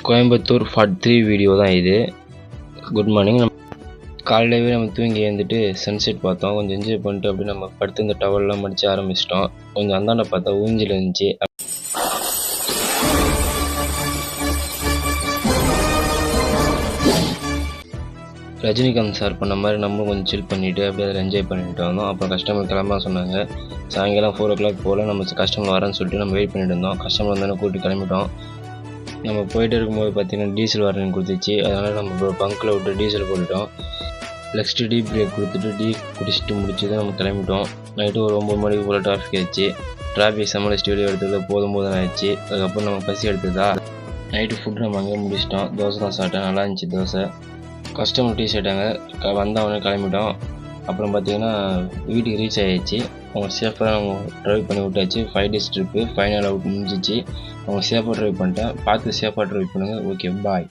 Coimbatore part 3 video தான் இது. Good morning. காலையிலவே நம்ம தூங்கி எழுந்துட்டு சன்செட் பார்த்தோம். கொஞ்சம் என்ஜாய் பண்ணிட்டு அப்படியே நம்ம படுத்து இந்த டவல்லாம் மடித்து ஆரம்பிச்சிட்டோம். கொஞ்சம் அந்தாண்ட பார்த்தா ஊஞ்சல் இருந்துச்சு. ரஜினிகாந்த் சார் பண்ண மாதிரி நம்மளும் கொஞ்சம் சில் பண்ணிவிட்டு அப்படியே அதில் என்ஜாய் பண்ணிட்டு வந்தோம். அப்புறம் கஸ்டமர் கிளம்ப சொன்னாங்க. சாயங்காலம் 4 o'clock போல் நம்ம கஸ்டமர் வரேன்னு சொல்லிட்டு நம்ம வெயிட் பண்ணிட்டு இருந்தோம். கஸ்டமர் வந்தாலும் கூப்பிட்டு கிளம்பிட்டோம். நம்ம போயிட்டு இருக்கும்போது பார்த்தீங்கன்னா டீசல் வரேன்னு கொடுத்துச்சு. அதனால் நம்ம பங்க்கில் விட்டு டீசல் போட்டுட்டோம். நெக்ஸ்ட்டு டீ பிரேக் கொடுத்துட்டு டீ குடிச்சிட்டு முடிச்சுட்டு நம்ம கிளம்பிட்டோம். நைட்டு ஒரு 9 மணிக்கு போல் டிராஃபிக் ஆயிடுச்சு. டிராஃபிக் சமாளிச்சுட்டு வீடியோ எடுத்தது போதும் ஆயிடுச்சு. அதுக்கப்புறம் நம்ம பசி எடுத்ததா நைட்டு ஃபுட் நம்ம அங்கே முடிச்சிட்டோம். தோசை தான் சாப்பிட்டேன், நல்லா இருந்துச்சு தோசை. கஸ்டமர் டீ ஷர்ட்டாங்க வந்தவொடனே கிளம்பிட்டோம். அப்புறம் பார்த்தீங்கன்னா வீட்டுக்கு ரீச் ஆகிடுச்சு. அவங்க சேஃபாக அவங்க ட்ரைவ் பண்ணி விட்டாச்சு. 5 days ட்ரிப்பு ஃபைனல் அவுட் முடிஞ்சிச்சு. அவங்க சேஃபாக ட்ரைவ் பண்ணிட்டேன். பார்த்து சேஃபாக ட்ரைவ் பண்ணுங்கள். ஓகே, பாய்.